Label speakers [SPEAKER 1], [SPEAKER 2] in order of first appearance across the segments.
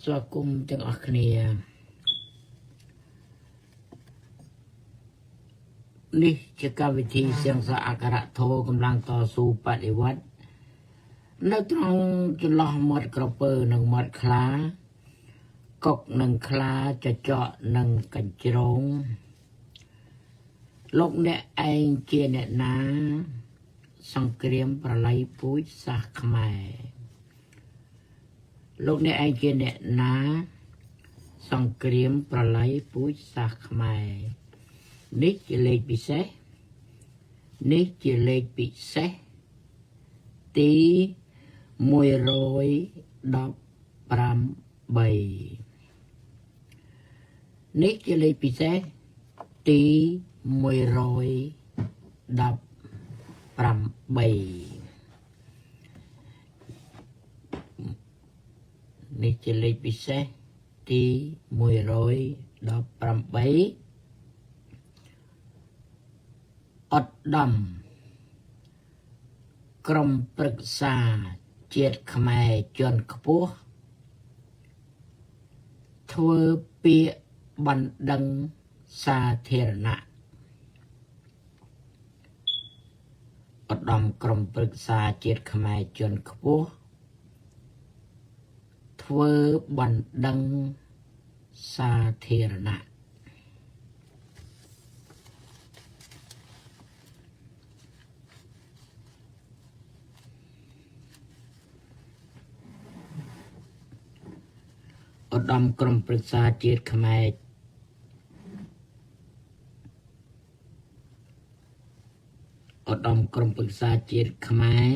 [SPEAKER 1] สวัสดีนี่จะกรรมวิธีเสียงสะอาการะโทกำลังต่อสู้ปฏิวัติในตรงจนล้อหมดกระเปือหนึ่งหมดคลากกหนึ่งคลาจะเจาะหนึ่งกันจรงลกเนี่ยเองเจียเนี่ยนะสังเกตประไลปุ้ยสักขมายลกเนี่ยเองเจียเนี่ยนะสังเกตประไลปุ้ยสักขมายนี่จะเลขพิเศษนี่จะเลขพิเศษตี110 ใบนี่จะเลขพิเศษตี110 ใบนี่จะเลขพิเศษตี110 ใบอดดำกรมปรึกษาเจียดขมายจนขปัวทเวเปียบันดังสาเทรณะอดดำกรมปรึกษาเจียดขมายจนขปัวทเวบันดังสาเทรณะอดมกรมปรึกษาเจียดขมายอดมกรมปรึกษาเจียดขมาย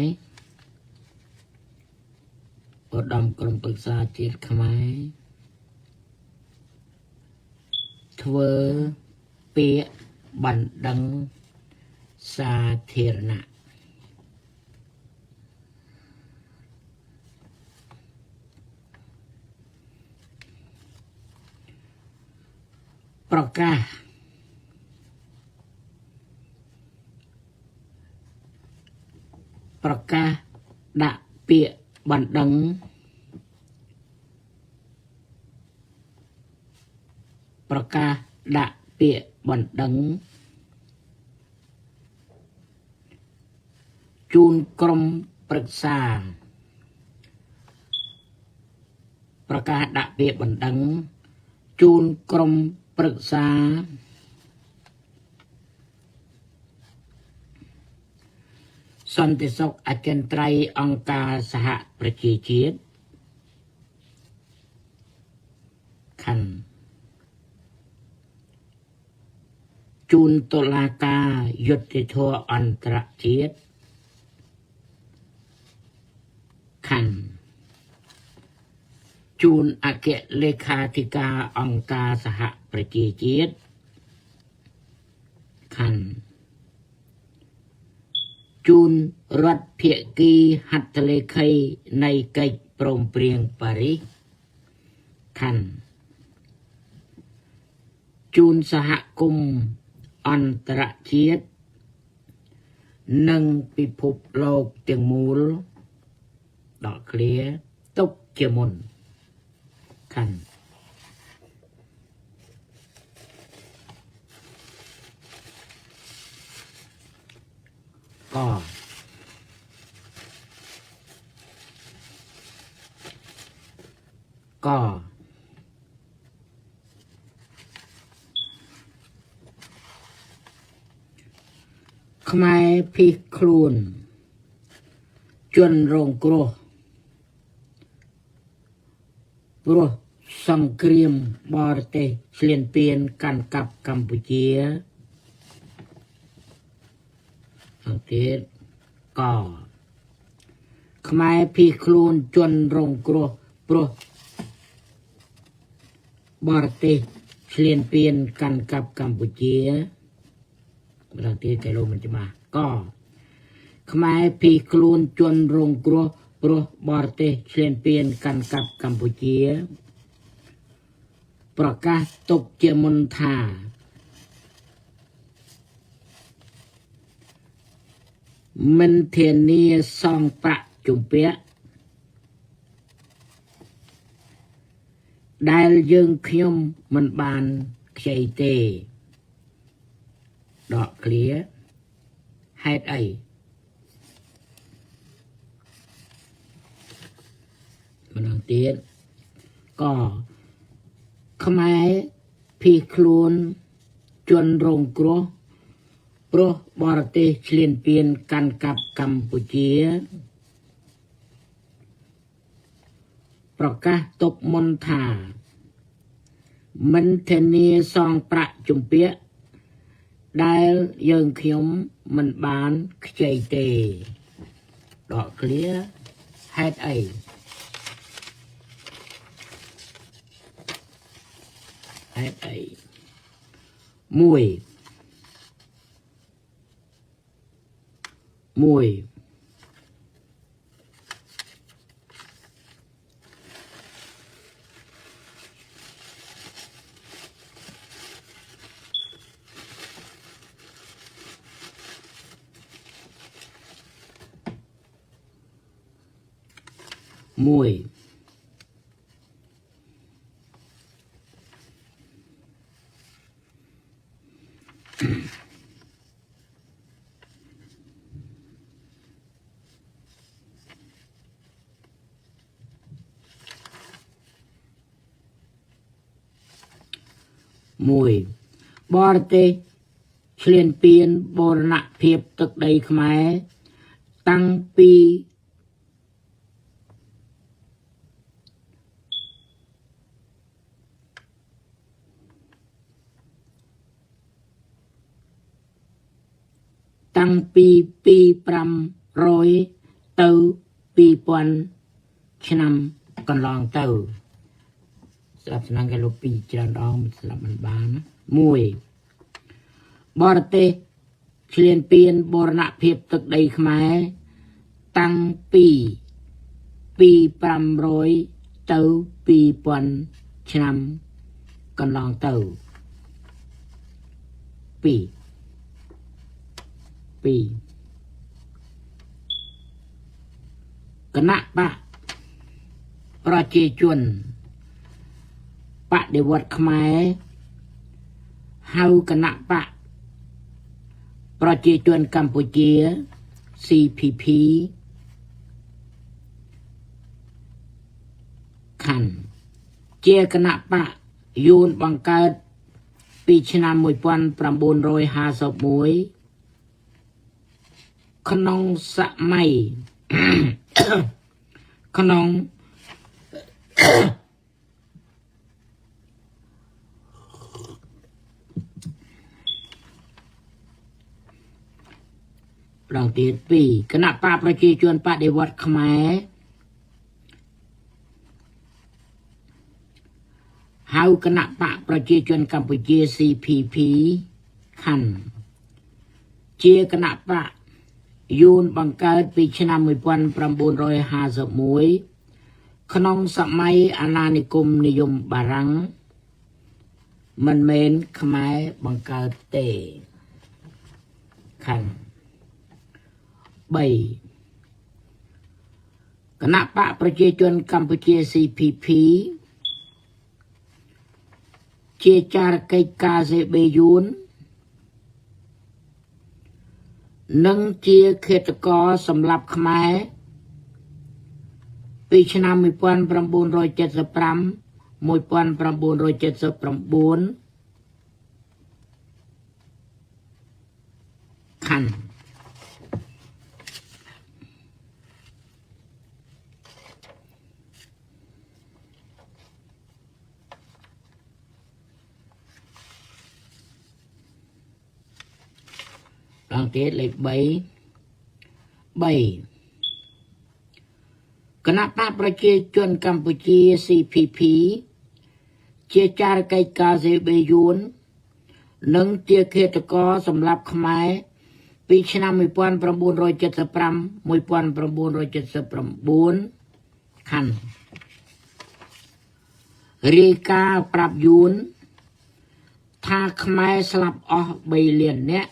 [SPEAKER 1] อดมกรมปรึกษาเจียดขมายทเวเปียบันดังสาเทรณะประกาศดะเปียบันดังประกาศดะเปียบันดังจูนกรมปรึกษาประกาศดะเปียบันดังจูนกรมปรึกษาสันติสุขอาจารย์ไตรองค์การสหประชาชาติขันจูนตุลาการยุติธรรมอันตรជាតិ ขันจูนอเกเลขาธิการองค์การสหประชาชาติขันจูนรัฐเพียกีหัตถเลขัยในกิจโปร่งเปรียงปารีสขันจูนสหคมอันตรជាតិនិងពិភពលោកទាំងមូលដកឃ្លាទុកជាមុនขันก็ขมายพิครูนจนโรงกลัวព្រោះសង្គ្រាមបរទេសឈ្លានពានកាន់កាប់កម្ពុជាអង្កេតក៏ខ្មែរភៀសខ្លួនជន់រងគ្រោះព្រោះបរទេសឈ្លានពានកាន់កាប់កម្ពុជាម្ដងទៀតគេលោកមិនច្បាស់ក៏ខ្មែរភៀសខ្លួនជន់រងគ្រោះព្រោះបរទេសឈ្លានពានកាន់កាប់កម្ពុជាប្រកាសទុកជាមុនថា មិនធានាសងប្រាក់ជំពាក់ដែលយើងខ្ញុំមិនបានខ្ចីទេដកឃ្លាហេតុអីម្ដងទៀតក៏ខ្មែរភៀសខ្លួនជន់រងគ្រោះព្រោះបរទេសឈ្លានពានកាន់កាប់កម្ពុជាប្រកាសទុកមុនថាមិនធានាសងប្រាក់ជំពាក់ដែលយើងខ្ញុំមិនបានខ្ចីទេដកឃ្លាហេតុអីហេតុអីមួយបរទេសឈ្លានពានបូរណភាពទឹកដីខ្មែរតាំងពី2500ទៅ2000ឆ្នាំកន្លងទៅស្រាប់ស្នងគេលោកពីច្រើនដងស្រាប់មិនបានណា1បរទេសឈ្លានពានបូរណភាពទឹកដីខ្មែរតាំងពី2500ទៅ2000ឆ្នាំកន្លងទៅ2គណៈបកប្រជាជនបដិវត្តខ្មែរហៅគណៈបកប្រជាជនកម្ពុជា CPP ខណ្ឌជាគណៈបកយួនបង្កើតពីឆ្នាំ1951ក្នុងសម័យក្នុងប្រងទៀត2គណៈបកប្រជាជនបដិវត្តខ្មែរហៅគណៈបកប្រជាជនកម្ពុជា CPP ខណ្ឌជាគណៈបកយួនបង្កើតពីឆ្នាំ1951ក្នុងសម័យអាណានិគមនិយមបារាំងមិនមែនខ្មែរបង្កើតទេខណ្ឌ3គណៈបកប្រជាជនកម្ពុជា CPP ជាចារកិច្ចការ CB យួននិងជាឃាតករសម្លាប់ខ្មែរពីឆ្នាំ1975 1979ខណ្ឌអង្កេតលេខ3គណៈបកប្រជាជនកម្ពុជា CPP ជាចារកិច្ចការ CB យួននិងជាឃាតករសម្លាប់ខ្មែរពីឆ្នាំ1975 1979ខណ្ឌរាយការណ៍ប្រាប់យួនថាខ្មែរស្លាប់អស់3លាននាក់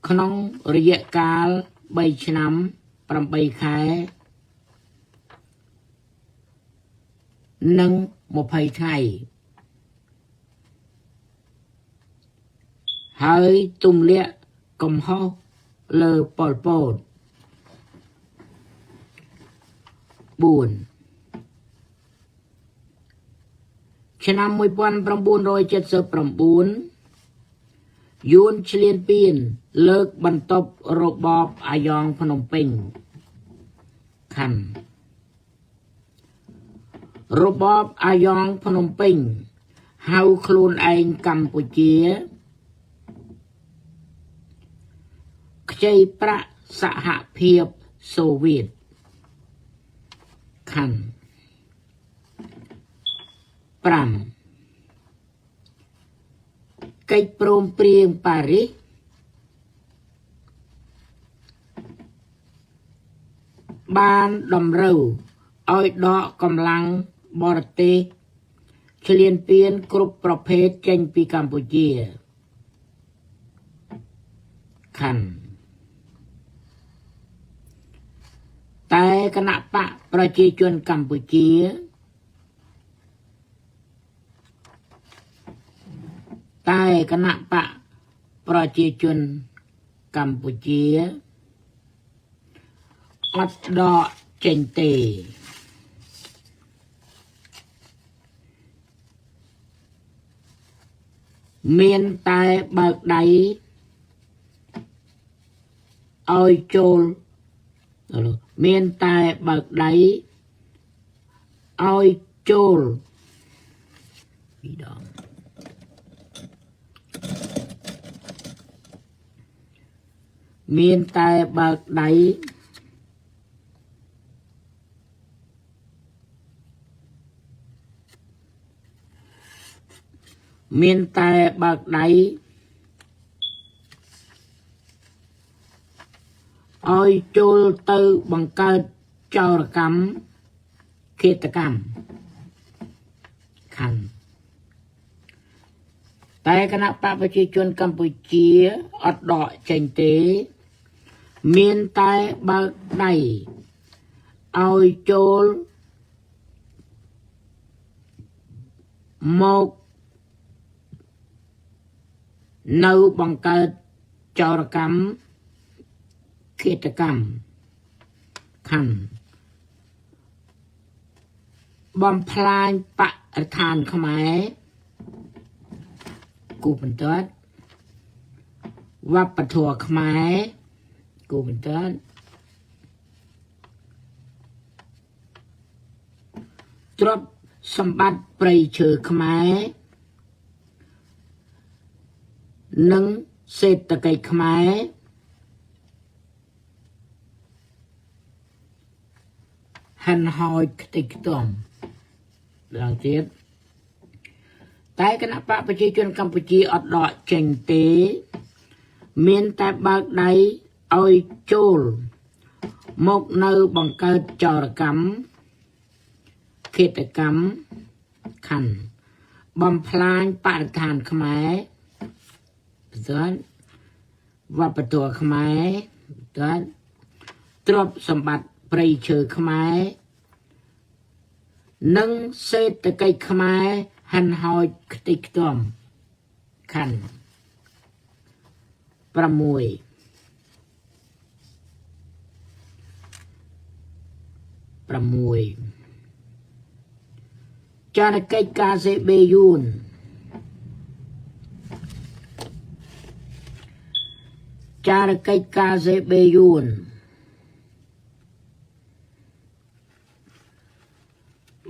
[SPEAKER 1] ក្នុងរយៈកាល3ឆ្នាំ8ខែនិង20ថ្ងៃហើយទម្លាក់កំហុសលើប៉ុលពត4ឆ្នាំ1979យួនឈ្លានពានលើកបន្ទប់របបអាយ៉ងភ្នំពេញខណ្ឌរបបអាយ៉ងភ្នំពេញហៅខ្លួនឯងកម្ពុជាខ្ចីប្រាក់សហភាពសូវៀតខណ្ឌ5កិច្ចព្រមព្រៀងប៉ារីសបានតម្រូវឲ្យដកកម្លាំងបរទេសឈ្លានពានគ្រប់ប្រភេទចេញពីកម្ពុជាខណ្ឌតែគណៈបកប្រជាជនកម្ពុជាអត់ដកចេញទេមានតែបើកដៃឲ្យចូលមានតែបើកដៃឲ្យចូលពីរដងមានតែបើកដៃឲ្យចូលទៅបង្កើតចោរកម្មឃាតកម្មខណ្ឌតែគណៈបកប្រជាជនកម្ពុជាអត់ដកចេញទេមានតែបើកដៃឲ្យចូលមកនៅបង្កើតចោរកម្មឃាតកម្មខណ្ឌបំផ្លាញបរិស្ថានខ្មែរគូបន្ទាត់វប្បធម៌ខ្មែរគូបន្ទាត់ទ្រព្យសម្បត្តិព្រៃឈើខ្មែរនិងសេដ្ឋកិច្ចខ្មែរហិនហោចខ្ទេចខ្ទាំឡើងទៀតតែគណៈបកប្រជាជនកម្ពុជាអត់ដកចេញទេមានតែបើកដៃឲ្យចូលមកនៅបង្កើតចោរកម្មឃាតកម្មខណ្ឌបំផ្លាញបរិស្ថានខ្មែរវប្បធម៌ខ្មែរទ្រព្យសម្បត្តិព្រៃឈើខ្មែរនិងសេដ្ឋកិច្ចខ្មែរហិនហោចខ្ទេចខ្ទាំខណ្ឌ6ចារកិច្ចការសេបេយួន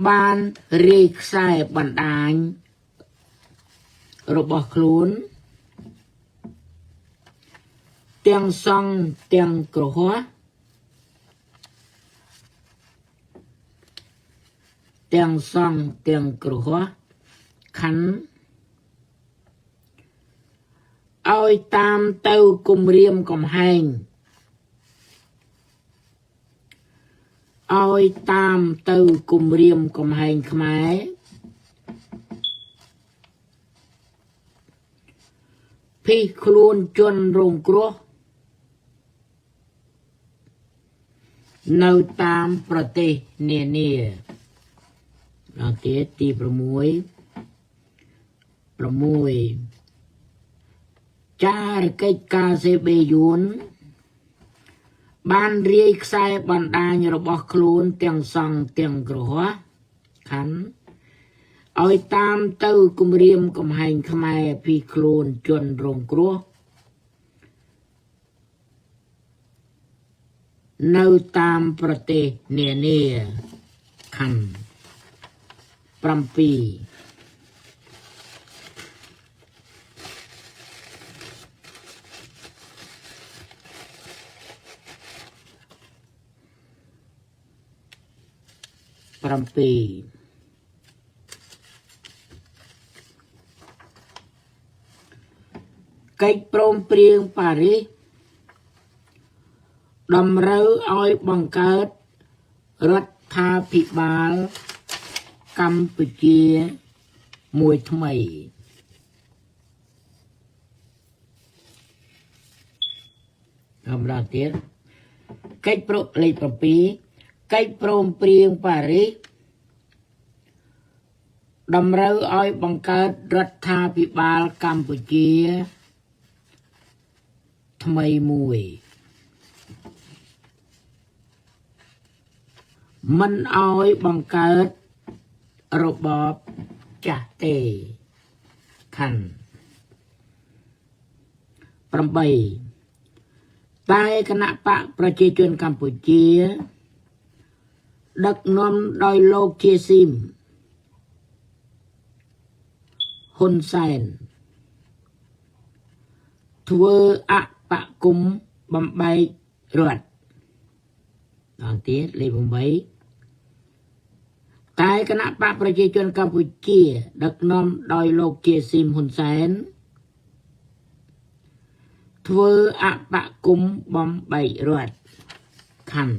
[SPEAKER 1] បានរាយខ្សែបណ្ដាញរបស់ខ្លួនទាំងសង់ទាំងគ្រហស្ថខណ្ឌឲ្យតាមទៅគំរាមកំហែងខ្មែរភីខ្លួនជនរងគ្រោះ នៅតាមប្រទេសនានាដល់ទៀតទី6ចារកិច្ចការសេបេយួនបានរាយខ្សែបណ្ដាញរបស់ខ្លួនទាំងសង់ទាំងក្រហមខណ្ឌឲ្យតាមទៅគម្រាមកំហែងខ្មែរពីខ្លួនជនរងគ្រោះនៅតាមប្រទេសនានាខណ្ឌ7កិច្ចព្រមព្រៀងប៉ារីសតម្រូវឲ្យបង្កើតរដ្ឋាភិបាលកម្ពុជាមួយថ្មីតម្រូវទៀតកិច្ចលេខ7កិច្ចព្រមព្រៀងប៉ារីសតម្រូវឲ្យបង្កើតរដ្ឋាភិបាលកម្ពុជាថ្មីមួយមិនឲ្យបង្កើតរបបចាស់ទេខណ្ឌ8តែគណៈបកប្រជាជនកម្ពុជាដឹកនាំដោយលោកជាស៊ីមហ៊ុនសែនធ្វើអបគុំបំបែករដ្ឋដល់ទៀតលេខ8តែគណៈបកប្រជាជនកម្ពុជាដឹកនាំដោយលោកជាស៊ីមហ៊ុនសែនធ្វើអបគុំបំបែករដ្ឋខណ្ឌ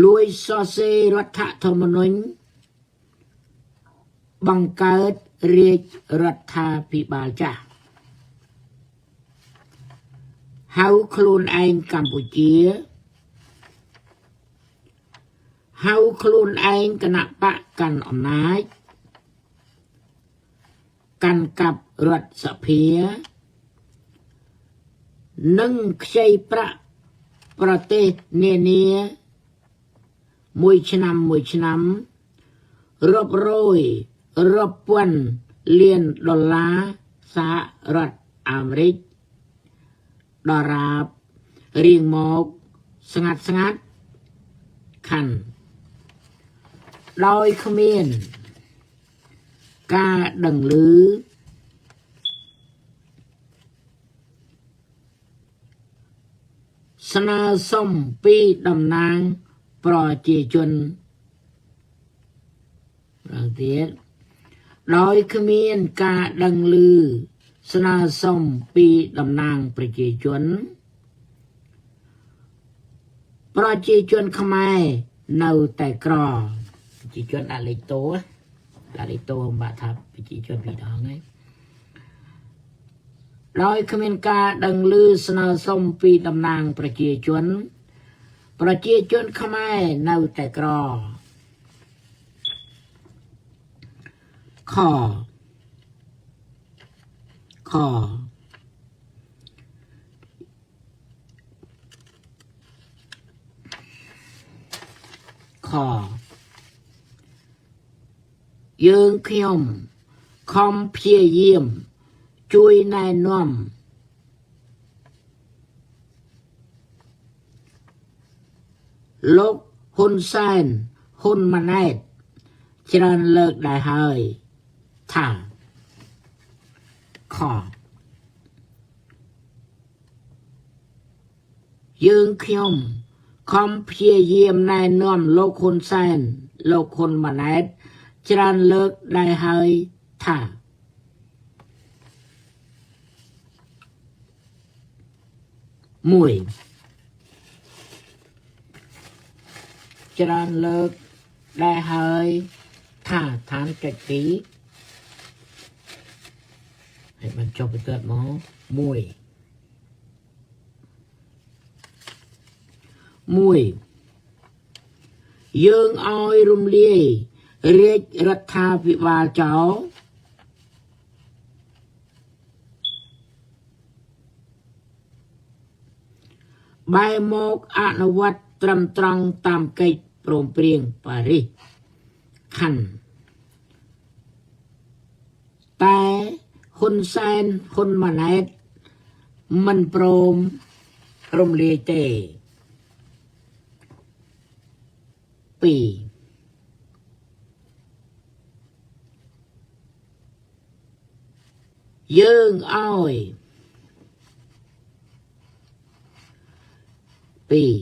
[SPEAKER 1] លួយសរសេររដ្ឋធម្មនុញ្ញបង្កើតរាជរដ្ឋាភិបាលចាស់ហៅខ្លួនឯងកម្ពុជាហៅខ្លួនឯងគណៈបកកាន់អំណាចកាន់កាប់រដ្ឋសភានិងខ្ចីប្រាក់ប្រទេសនានាមួយឆ្នាំរាប់រយរាប់ពាន់លានដុល្លារសហរដ្ឋអាមេរិកដរាបរៀងមកស្ងាត់ខណ្ឌដោយគ្មានការដឹងឮស្នើសុំពីតំណាងប្រជាជនដល់ទៀតដោយគ្មានការដឹងឮស្នើសុំពីតំណាងប្រជាជនខ្មែរនៅតែក្រប្រជាជនដាក់លេខតូបាក់ថាប្រជាជនពីរដងហើយដោយគ្មានការដឹងឮស្នើសុំពីតំណាងប្រជាជនខ្មែរនៅតែក្រខយើងខ្ញុំខំព្យាយាមជួយណែនាំលោកហ៊ុនសែនហ៊ុនម៉ាណែតច្រើនលើកដែរហើយថាខយើងខ្ញុំខំព្យាយាមណែនាំលោកហ៊ុនសែនលោកហ៊ុនម៉ាណែតច្រើនលើកដែរហើយថាមួយច្រើនលើកដែរហើយថាឋានកិច្ចទីឲ្យបានចុះទៅទៀតមក1 មួយយើងឲ្យរំលាយរាជរដ្ឋាភិបាលចោលបែរមកអនុវត្តត្រឹមត្រង់តាមកិច្ចព្រមព្រៀងប៉ារីសខណ្ឌតែហ៊ុនសែនហ៊ុនម៉ាណែតមិនព្រមរំលាយទេពីរយើងឲ្យពីរ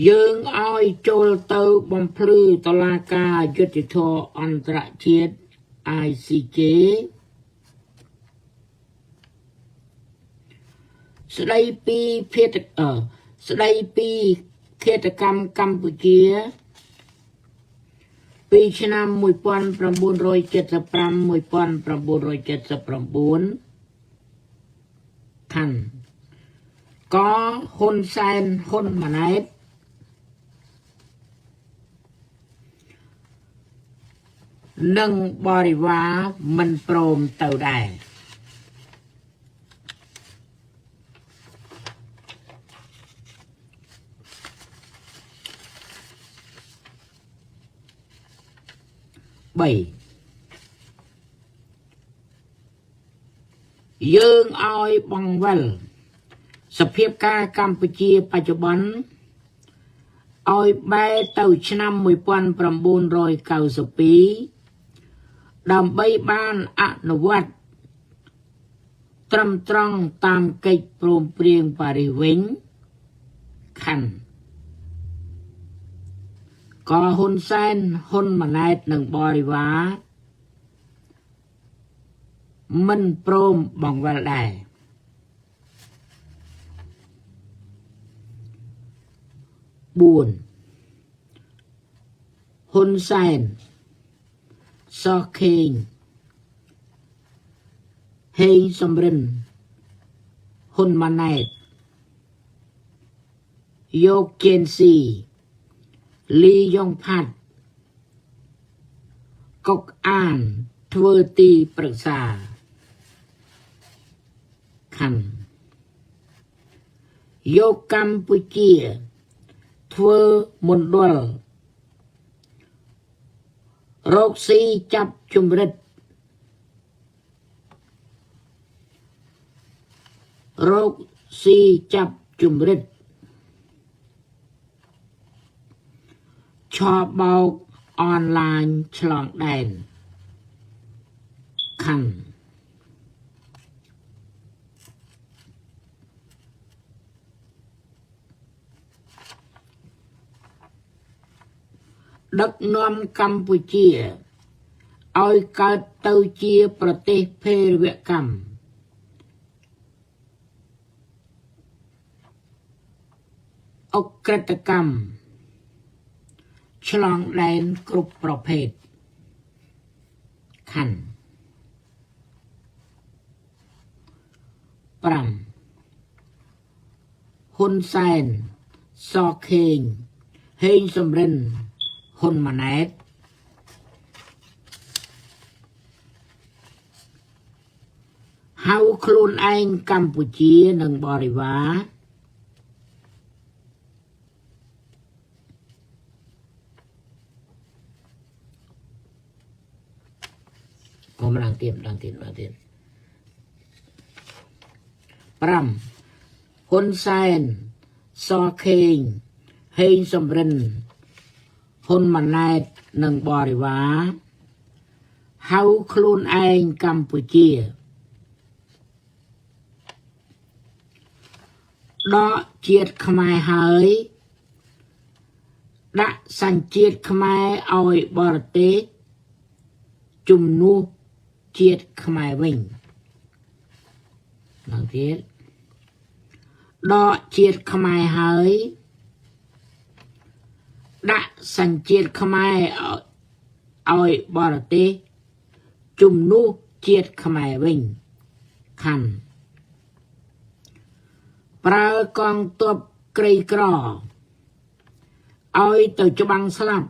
[SPEAKER 1] យើងឲ្យចូលទៅបំភ្លឺតុលាការយុត្តិធម៌អន្តរជាតិ ICJ ស្ដីពីឃាតកម្មកម្ពុជាពីឆ្នាំ1975 1979ខណ្ឌក៏ហ៊ុនសែនហ៊ុនម៉ាណែតនិងបរិវារមិនព្រមទៅដែរ3យើងឲ្យបង្វិលសភាពការកម្ពុជាបច្ចុប្បន្នឲ្យបែរទៅឆ្នាំ1992ដើម្បីបានអនុវត្តត្រឹមត្រង់តាមកិច្ចព្រមព្រៀងប៉ារីសវិញខណ្ឌក៏ហ៊ុនសែនហ៊ុនម៉ាណែតនិងបរិវារមិនព្រមបង្វិលដែរ4ហ៊ុនសែនសខេងហេងសំរិនហ៊ុនម៉ាណែតយកជេនស៊ីលីយ៉ុងផាត់កុកអានធ្វើទីប្រឹក្សាខណ្ឌយកកម្ពុជាធ្វើមណ្ឌលរកស៊ីចាប់ជំរិតរកស៊ីចាប់ជំរិតឆបោកអនឡាញឆ្លងដែនខណ្ឌដឹកនាំកម្ពុជាឲ្យកើតទៅជាប្រទេសភេរវកម្មអក្រិតកម្មឆ្លងដែនគ្រប់ប្រភេទខណ្ឌ5ហ៊ុនសែនសខេងហេងសំរិនហ៊ុនម៉ាណែតហៅខ្លួនឯងកម្ពុជានិងបរិវារកម្លាំងទៀត5ហ៊ុនសែនសខេងហេងសំរិនហ៊ុនម៉ាណែតនិងបរិវារហៅខ្លួនឯងកម្ពុជាដកជាតិខ្មែរហើយដាក់សញ្ជាតិខ្មែរឲ្យបរទេស ជំនួសជាតិខ្មែរវិញដល់ទៀតដកជាតិខ្មែរហើយដាក់សញ្ជាតិខ្មែរឲ្យបរទេសជំនួសជាតិខ្មែរវិញខណ្ឌប្រើកងទ័ពក្រីក្រឲ្យទៅច្បាំងស្លាប់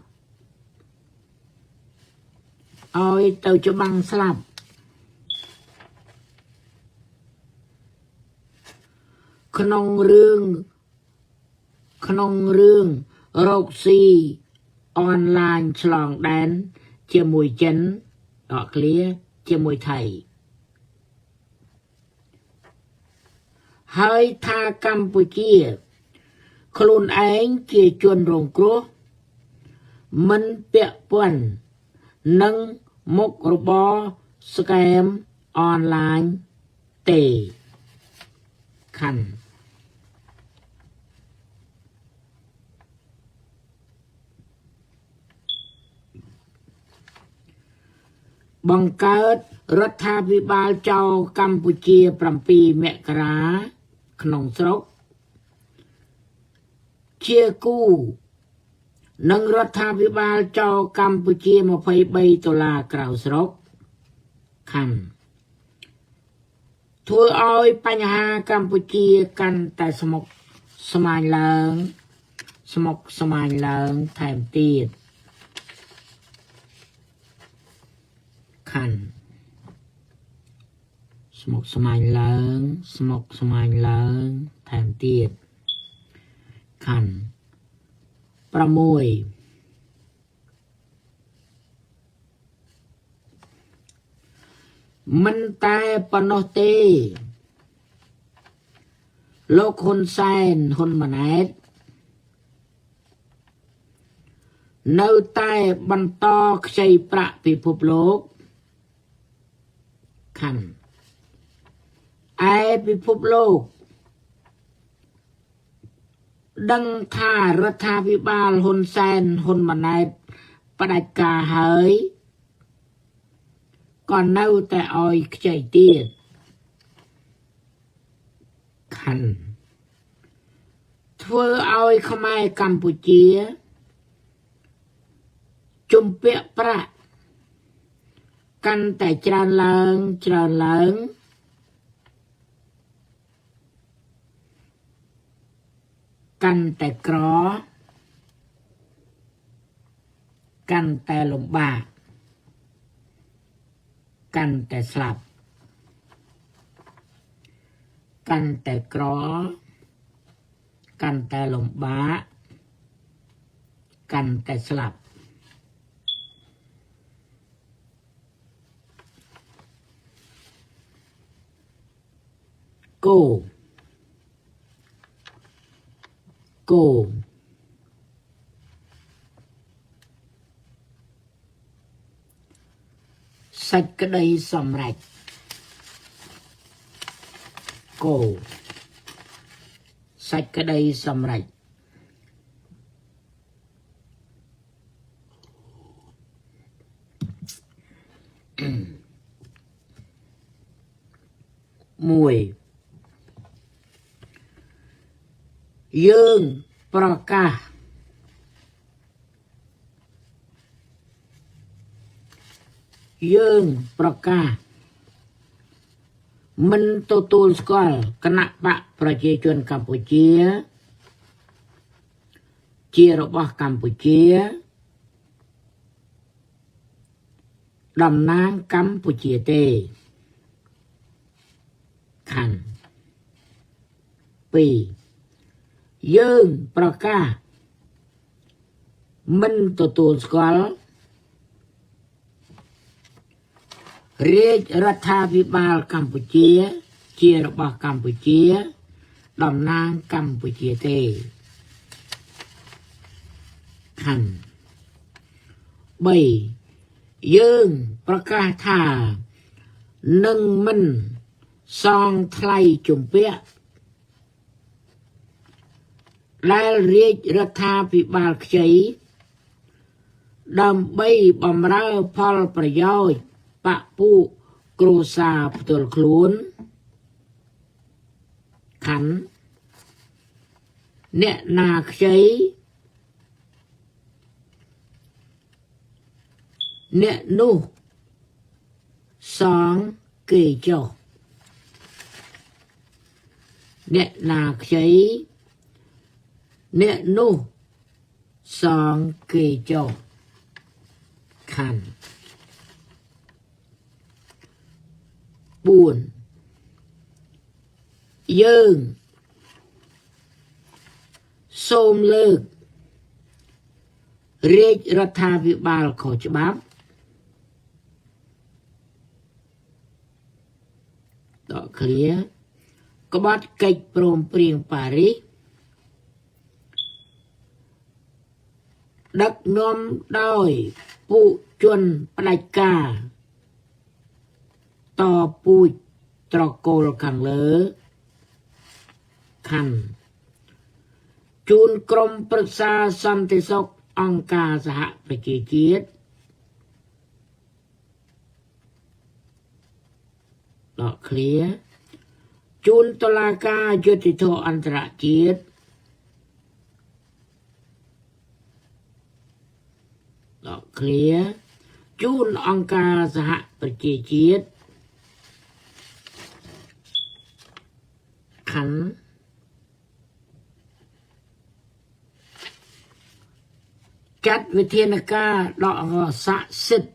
[SPEAKER 1] ក្នុងរឿងរកស៊ីអនឡាញឆ្លងដែនជាមួយចិនដកឃ្លាជាមួយថៃហើយថាកម្ពុជាខ្លួនឯងជាជនរងគ្រោះមិនពាក់ព័ន្ធនឹងមុខរបរស្កែមអនឡាញទេខណ្ឌបង្កើតរដ្ឋាភិបាលចៅកម្ពុជា7មករាក្នុងស្រុកជាគូនិងរដ្ឋាភិបាលចៅកម្ពុជា$23ក្រៅស្រុកខណ្ឌធ្វើឲ្យបញ្ហាកម្ពុជាកាន់តែស្មុគស្មាញឡើងថែមទៀតខណ្ឌស្មុគស្មាញឡើងថែមទៀតខណ្ឌ6មិនតែប៉ុណ្ណោះទេលោកហ៊ុនសែនហ៊ុនម៉ាណែតនៅតែបន្តខ្ចីប្រាក់ពិភពលោកខណ្ឌឯពិភពលោកដឹងថារដ្ឋាភិបាលហ៊ុនសែនហ៊ុនម៉ាណែតផ្ដាច់ការហើយក៏នៅតែឲ្យខ្ចីទៀតខណ្ឌធ្វើឲ្យខ្មែរកម្ពុជាជំពាក់ប្រាក់កាន់តែច្រើនឡើងកាន់តែក្រកាន់តែលំបាកកាន់តែស្លាប់កាន់តែក្រកាន់តែលំបាកកាន់តែស្លាប់គោសេចក្តីសម្រេចគោសេចក្តីសម្រេចមួយយើងប្រកាសមិនទទួលស្គាល់គណបក្សប្រជាជនកម្ពុជាជារបស់កម្ពុជាតំណាងកម្ពុជាទេខណ្ឌ2យើងប្រកាសមិនទទួលស្គាល់រាជរដ្ឋាភិបាលកម្ពុជាជារបស់កម្ពុជាតំណាងកម្ពុជាទេខណ្ឌ3យើងប្រកាសថានឹងមិនសងថ្លៃជំពាក់ដែលរាជរដ្ឋាភិបាលខ្ចី ដើម្បីបំរើផលប្រយោជន៍បពុគ្រួសារផ្ទាល់ខ្លួនខណ្ឌអ្នកណាខ្ចីអ្នកនោះសងគេចុះអ្នកណាខ្ចីអ្នកនោះសងគេចុះខណ្ឌ4យើងសូមលើករាជរដ្ឋាភិបាលខុសច្បាប់ដកឃ្លាក្បត់កិច្ចព្រមព្រៀងប៉ារីសដឹកនាំដោយពួកជនផ្ដាច់ការតពូជត្រកូលខាងលើខណ្ឌជូនក្រុមប្រឹក្សាសន្តិសុខអង្គការសហប្រជាជាតិដកឃ្លាជូនតុលាការយុត្តិធម៌អន្តរជាតិដកឃ្លាជូនអង្គការសហប្រជាជាតិខណ្ឌចាត់វិធានការដ៏ស័ក្តិសិទ្ធិ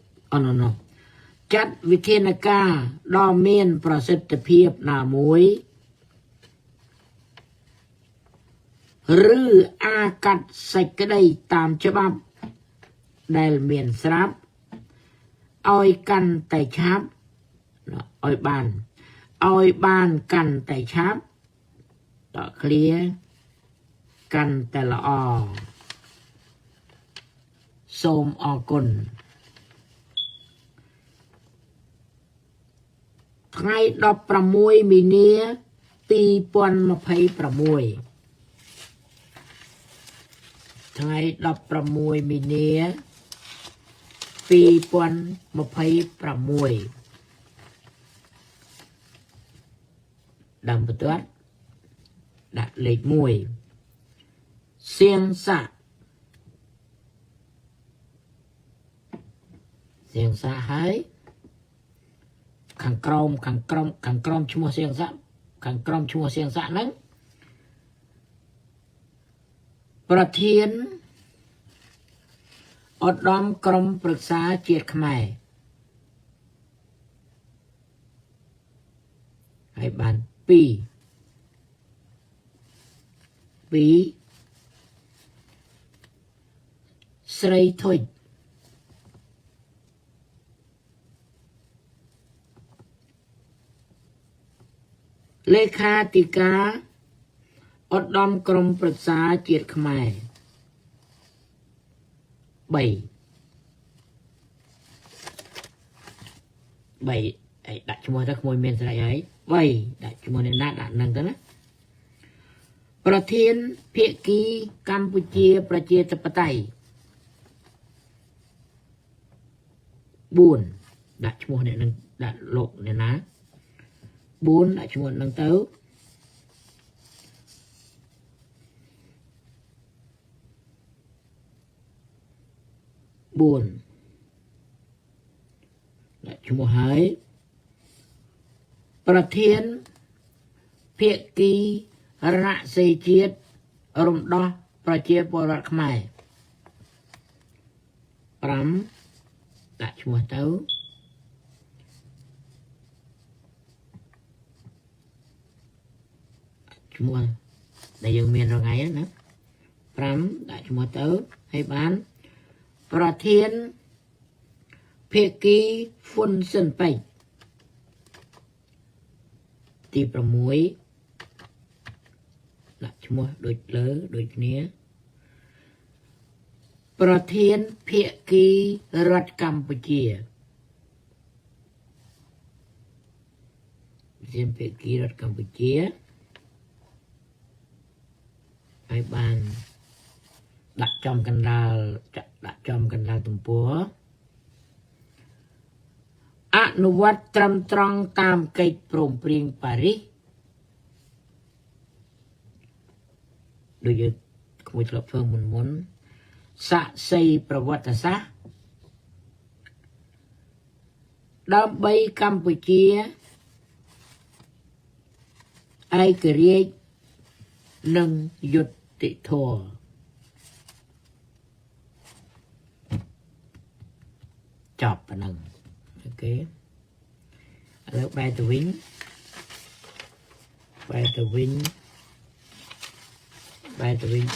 [SPEAKER 1] ចាត់វិធានការដ៏មានប្រសិទ្ធភាពណាមួយឬអាកាត់សេចក្តីតាមច្បាប់ដែលមានស្រាប់ឲ្យកាន់តែឆាប់ឲ្យបានកាន់តែឆាប់តើឃ្លាកាន់តែល្អសូមអរគុណថ្ងៃ16មីនា2026ថ្ងៃ16មីនា2026ដើមបន្ទាត់ដាក់លេខ1សៀងសាក់ហើយខាងក្រោមឈ្មោះសៀងសាក់ខាងក្រោមឈ្មោះសៀងសាក់ហ្នឹងប្រធានឧត្តមក្រុមប្រឹក្សាជាតិខ្មែរហើយបាន2ស្រីធុចលេខាធិការឧត្តមក្រុមប្រឹក្សាជាតិខ្មែរ3ដាក់ឈ្មោះទៅក្មួយមានស្រីហើយ3ដាក់ឈ្មោះអ្នកណាដាក់នឹងទៅណាប្រធានភាគីកម្ពុជាប្រជាធិបតេយ្យ4ដាក់ឈ្មោះអ្នកនឹងដាក់លោកអ្នកណា4ដាក់ឈ្មោះនឹងទៅ4ដាក់ឈ្មោះហើយប្រធានភាគីរណសិរ្សជាតិរំដោះប្រជាពលរដ្ឋខ្មែរ5ដាក់ឈ្មោះទៅឈ្មោះដែលយើងមានរថ្ងៃណា5ដាក់ឈ្មោះទៅហើយបានប្រធានភាគីហ៊ុនស៊ិនប៉ិចទី6ដាក់ឈ្មោះដូចលើដូចគ្នាប្រធានភាគីរដ្ឋកម្ពុជាហើយបានដាក់ចំកណ្ដាល đã chom cần là tụm búaนุวัตตรำตรองตามកិច្ចព្រមព្រៀងប៉ារីសដូចយើងក្មួយធ្លាប់ធ្វើមុនសាក់សីប្រវត្តិសាស្ត្រដើម្បីកម្ពុជាឯករាជ្យនិងយុត្តិធម៌ចប់ប៉ុណ្ណឹងអូខេឥឡូវបែរទៅវិញ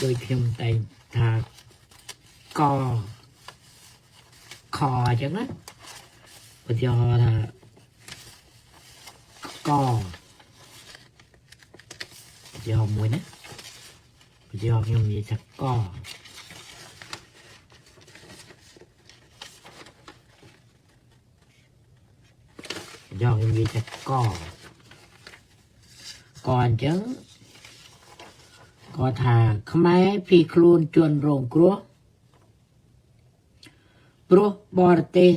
[SPEAKER 1] ដូចខ្ញុំតែងថាកខអញ្ចឹងណាឧទាហរណ៍ថាកឧទាហរណ៍មួយណាឧទាហរណ៍ខ្ញុំនិយាយថាកយកនិយាយថាកអញ្ចឹងគាត់ថាខ្មែរភីខ្លួនជនរងគ្រោះព្រោះបរទេស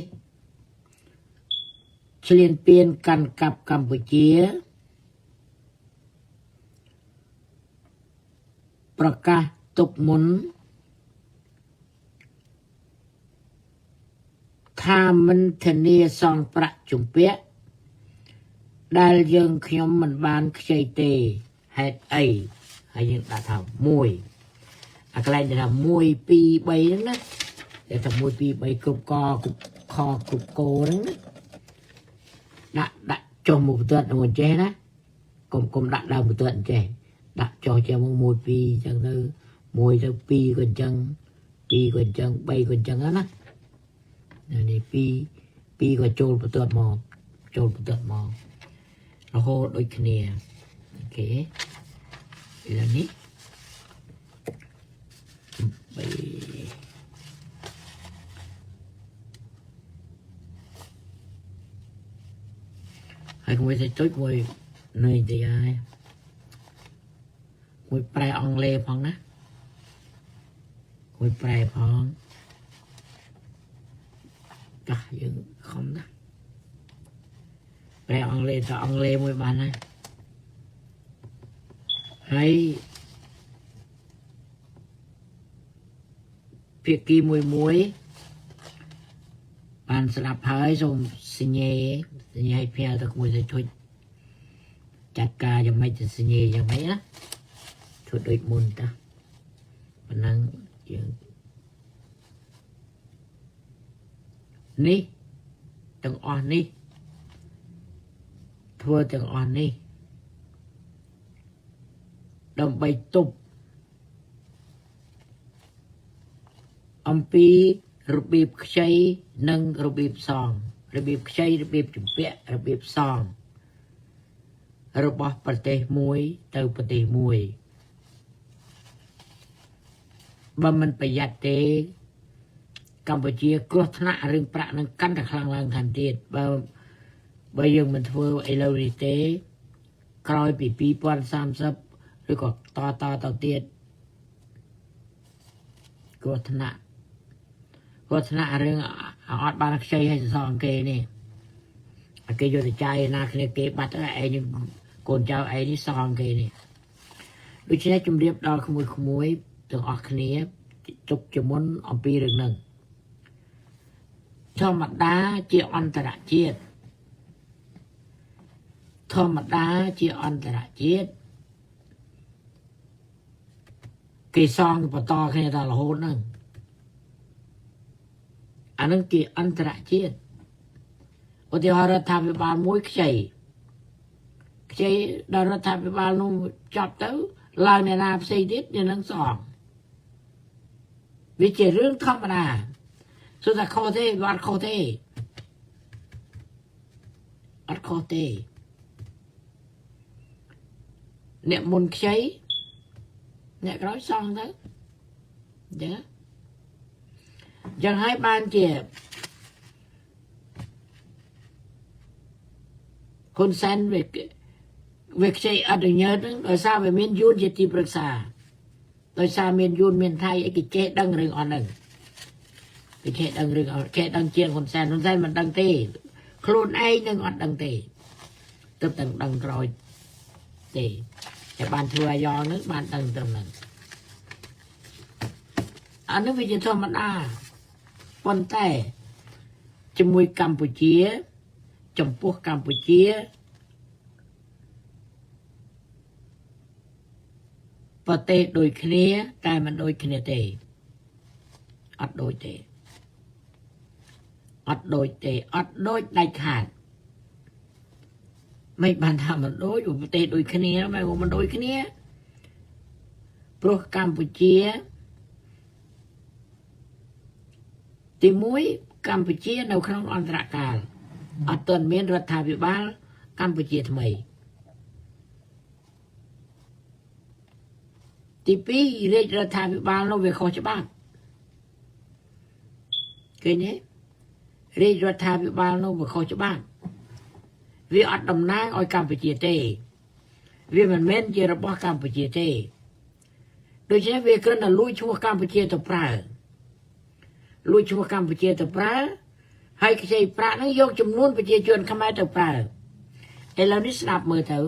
[SPEAKER 1] ឈ្លានពានកាន់កាប់កម្ពុជាប្រកាសទុកមុនថាមិនធានាសងប្រាក់ជំពាក់ដែលយើងខ្ញុំមិនបានខ្ចីទេហេតុអីហើយយើងដាក់ថា1អាកន្លែងថា1 2 3ហ្នឹងណាតែថា1 2 3គ្រប់កគ្រប់ខគ្រប់កហ្នឹងដាក់ចុះមកបន្ទាត់នឹងអញ្ចេះណាកុំដាក់ដើមបន្ទាត់អញ្ចេះដាក់ចុះចាំ1 2អញ្ចឹងទៅ1ទៅ2ក៏អញ្ចឹង2ក៏អញ្ចឹង3ក៏អញ្ចឹងណានេះ2ក៏ចូលបន្ទាត់មករហូតដូចគ្នាអូខេឥឡូវនេះហើយមួយទៅចុចមួយនៅទីហើយមួយប្រែអង់គ្លេសផងណាមួយប្រែផងចាស់យើងខំណាប្រែអង់គ្លេសទៅអង់គ្លេសមួយបានហើយហើយភាគីមួយបានស្ដាប់ហើយសូមសញ្ញាឲ្យផ្ញើទៅមួយទៅជួយចាត់ការយ៉ាងម៉េចទៅសញ្ញាយ៉ាងម៉េចណាធ្វើដូចមុនតាប៉ុណ្ណឹងយើងនេះទាំងអស់នេះធ្វើទាំងអស់នេះដើម្បីទប់អំពីរបៀបខ្ចីនិងរបៀបសងរបៀបខ្ចីរបៀបជំពាក់របៀបសងរបស់ប្រទេសមួយទៅប្រទេសមួយបើមិនប្រយ័ត្នទេកម្ពុជាគ្រោះថ្នាក់រឿងប្រាក់នឹងកាន់តែខ្លាំងឡើងថែមទៀតបើយើងមិនធ្វើឥឡូវនេះទេក្រោយពី2030ឬក៏តទៀតគ្រោះថ្នាក់រឿងអត់បានខ្ចីឲ្យសងគេនេះគេយកទៅចាយណាគ្នាគេបាត់ទៅឯងកូនចៅឯងនេះសងគេនេះដូច្នេះជំរាបដល់ក្មួយទាំងអស់គ្នាជប់ជាមុនអំពីរឿងហ្នឹងធម្មតាជាអន្តរជាតិគេសងបន្តគ្នាដល់រហូតហ្នឹងអានឹងគេអន្តរជាតិឧទាហរណ៍រដ្ឋាភិបាលមួយខ្ចីដល់រដ្ឋាភិបាលនោះចប់ទៅឡើងអ្នកណាផ្សេងទៀតអ្នកនឹងសងវាជារឿងធម្មតាសុទ្ធតែខុសទេអត់ខុសទេអ្នកមុនខ្ចីអ្នកក្រោយសងទៅចឹងហើយបានជាហ៊ុនសែនវាខ្ចីអត់ញើតហ្នឹងដោយសារវាមានយួនជាទីប្រឹក្សាដោយសារមានយួនមានថៃអីគេចេះដឹងរឿងអស់ហ្នឹង vì kẻ đang rừng kẻ đang chiên con sen mình đang tê khuôn ai nhưng ọt đang tê tập tầng đang rồi tê cái bàn thua do nước bàn đang tầng này anh nước vì thôi mà con tay chùm mùi Campuchia chùm quốc Campuchia và tê đôi khía cái mình đôi khía tê ọt đôi tê ọt đôi đại khả mấy bạn thầm mình đôi tê đôi khía mấy mình đôi khía pro Campuchiaទីមួយកម្ពុជានៅក្នុងអន្តរកាលអត់ទាន់មានរដ្ឋាភិបាលកម្ពុជាថ្មីទីពីររាជរដ្ឋាភិបាលនោះវាខុសច្បាប់ឃើញទេរាជរដ្ឋាភិបាលនោះវាខុសច្បាប់វាអត់តំណាងឲ្យកម្ពុជាទេវាមិនមែនជារបស់កម្ពុជាទេដូច្នេះវាគ្រាន់តែលួចឈ្មោះកម្ពុជាទៅប្រើលួចឈ្មោះកម្ពុជាទៅប្រើហើយខ្ចីប្រាក់ហ្នឹងយកចំនួនប្រជាជនខ្មែរទៅប្រើឥឡូវនេះស្ដាប់មើលទៅ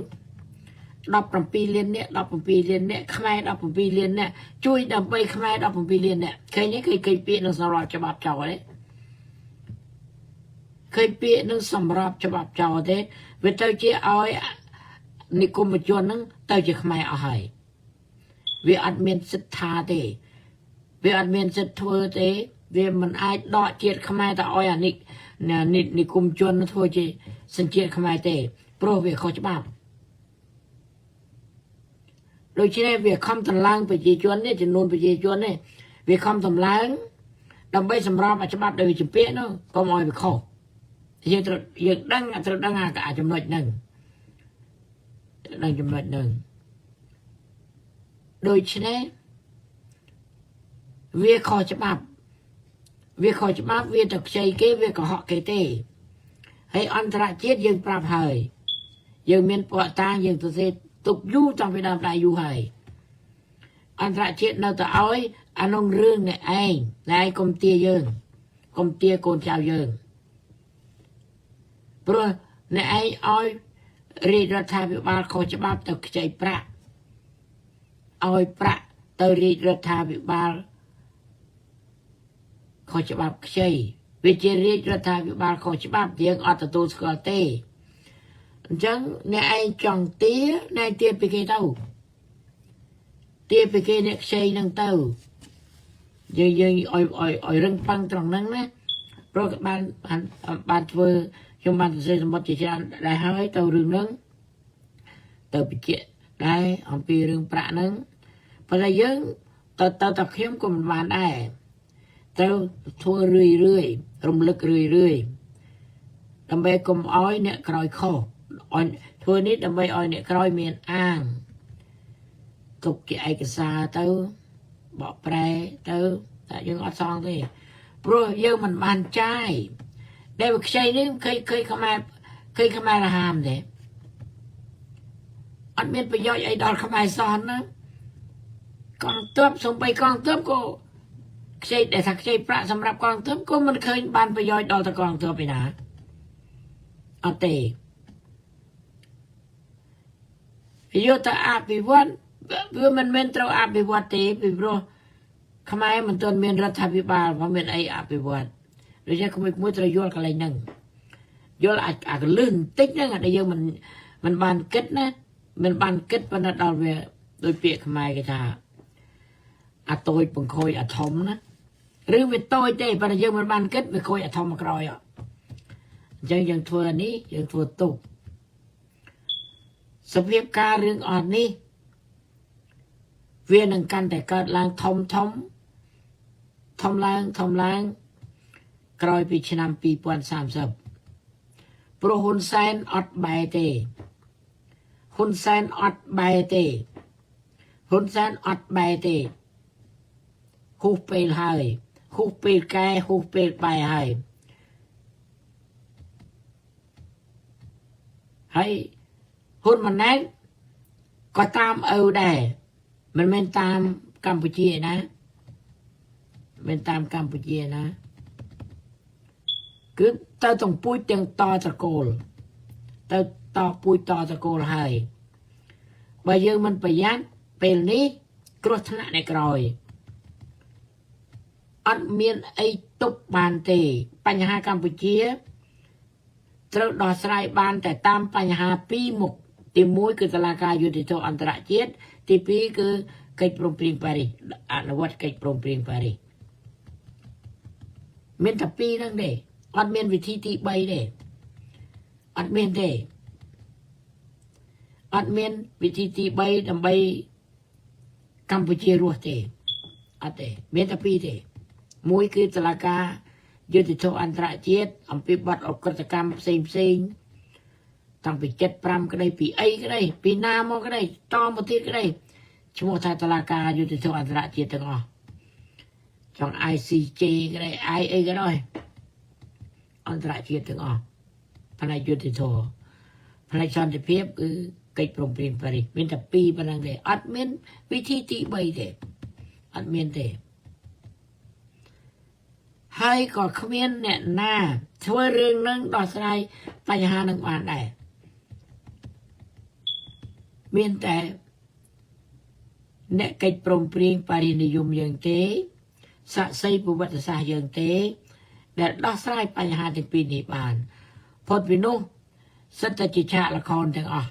[SPEAKER 1] 17លាននាក់17លាននាក់ខ្មែរ17លាននាក់ជួយដើម្បីខ្មែរ17លាននាក់ឃើញទេឃើញពាក្យនឹងសម្រាប់ច្បាប់ចោលទេឃើញពាក្យនឹងសម្រាប់ច្បាប់ចោលទេវាទៅជាឲ្យនិគមជនហ្នឹងទៅជាខ្មែរអស់ហើយវាអត់មានសិទ្ធិទេវាអត់មានសិទ្ធិធ្វើទេវាមិនអាចដកជាតិខ្មែរទៅឲ្យអានិគមជនធ្វើជាសញ្ជាតិខ្មែរទេព្រោះវាខុសច្បាប់ដូច្នេះវាខំតម្លើងប្រជាជននេះចំនួនប្រជាជននេះវាខំតម្លើងដើម្បីសម្របឲ្យច្បាប់ដែលវាជំពាក់នោះកុំឲ្យវាខុសយើងដឹងត្រូវដឹងអាចំណុចហ្នឹងដឹងចំណុចហ្នឹងដូច្នេះវាខុសច្បាប់វាខុសច្បាប់វាទៅខ្ចីគេវាកុហកគេទេហើយអន្តរជាតិយើងប្រាប់ហើយយើងមានពតតាយើងទៅសេទុកយូរតាំងពីដើមតែយូរហើយអន្តរជាតិនៅតែឲ្យអានោះរឿងនេះឯងកុំទាយើងកុំទាកូនចៅយើងព្រោះអ្នកឯងឲ្យរាជរដ្ឋាភិបាលខុសច្បាប់ទៅខ្ចីប្រាក់ឲ្យប្រាក់ទៅរាជរដ្ឋាភិបាលខុសច្បាប់ខ្ចីវាជារាជរដ្ឋាភិបាលខុសច្បាប់យើងអត់ទទួលស្គាល់ទេអញ្ចឹងអ្នកឯងចង់ទាអ្នកទាពីគេទៅទាពីគេអ្នកខ្ចីនឹងទៅយើងឲ្យរឹងប៉ឹងត្រង់ហ្នឹងណាព្រោះបានធ្វើខ្ញុំបានសរសេរសម្បត្តិជាច្រើនដែរហើយទៅរឿងហ្នឹងទៅបញ្ជាក់ដែរអំពីរឿងប្រាក់ហ្នឹងប៉ុន្តែយើងទៅខ្ញុំក៏មិនបានដែរត្រូវធ្វើរឿយរំលឹករឿយដើម្បីកុំឲ្យអ្នកក្រោយខុសធ្វើនេះដើម្បីឲ្យអ្នកក្រោយមានអាងទុកជាឯកសារទៅបកប្រែទៅតែយើងអត់សងទេព្រោះយើងមិនបានចាយដែលខ្ចីនេះឃើញខ្មែររហាមទេអត់មានប្រយោជន៍អីដល់ខ្មែរសោះណាកងទ័ពសំបីកងទ័ពក៏ខ្ចីដែលថាខ្ចីប្រាក់សម្រាប់កងទ័ពក៏មិនឃើញបានប្រយោជន៍ដល់តកងទ័ពឯណាអត់ទេយកទៅអភិវឌ្ឍវាមិនមែនត្រូវអភិវឌ្ឍទេពីព្រោះខ្មែរមិនទាន់មានរដ្ឋាភិបាលមិនមានអីអភិវឌ្ឍដូច្នេះក្មួយត្រូវយល់កន្លែងហ្នឹងយល់អាកលឿនបន្តិចហ្នឹងដែលយើងមិនបានគិតណាមិនបានគិតប៉ុន្តែដល់វាដោយពាក្យខ្មែរគេថាអាតូចបង្ខូចអាធំណាឬវាតូចទេប៉ុន្តែយើងមិនបានគិតវាខូចអាធំមកក្រោយអញ្ចឹងយើងធ្វើនេះយើងធ្វើទុកសភាពការរឿងអត់នេះវានឹងកាន់តែកើតឡើងធំឡើងក្រោយពីឆ្នាំ2030ព្រោះហ៊ុនសែនអត់បែរទេហ៊ុនសែនអត់បែរទេហួសពេលហើយហួសពេលកែហួសពេលបែរហើយហ៊ុនម៉ាណែតក៏តាមឪដែរមិនមែនតាមកម្ពុជាណាមិនតាមកម្ពុជាណា cứ tao tổng pui tiếng to tờ cồn tao to pui to tờ cồn hay bây giờ mình phải dán bên ní cột thằng này rồi ăn miên ấy tục bàn tềปัญหา Campuchia ត្រូវដោះស្រាយបានតែតាមបញ្ហាពីរមុខទី1គឺតុលាការយុត្តិធម៌អន្តរជាតិទី2គឺកិច្ចព្រមព្រៀងប៉ារីសអនុវត្តកិច្ចព្រមព្រៀងប៉ារីសមានតែពីរហ្នឹងទេអត់មានវិធីទី3ទេអត់មានទេអត់មានវិធីទី3ដើម្បីកម្ពុជារស់ទេអត់ទេមានតែពីរទេមួយគឺតុលាការយុត្តិធម៌អន្តរជាតិអំពីបទអក្រិតកម្មផ្សេងតាំងពី75ក្តីពីអីក្តីពីណាមកក្តីតមកទៀតក្តីឈ្មោះថាតុលាការយុត្តិធម៌អន្តរជាតិទាំងអស់ចង់ ICJ ក្តី I អីក៏ដោយអន្តរជាតិទាំងអស់ផ្នែកយុត្តិធម៌ផ្នែកសន្តិភាពគឺកិច្ចព្រមព្រៀងប៉ារីសមានតែពីរប៉ុណ្ណឹងទេអត់មានវិធីទី3ទេអត់មានទេហើយក៏គ្មានអ្នកណាធ្វើរឿងនឹងដោះស្រាយបញ្ហានឹងបានដែរមានតែអ្នកកិច្ចព្រមព្រៀងប៉ារីសនិយមយើងទេសាក្សីប្រវត្តិសាស្ត្រយើងទេដែលដោះស្រាយបញ្ហាទាំងពីរនេះបានផុតពីនោះសិតតែជាឆាកល្ខោនទាំងអស់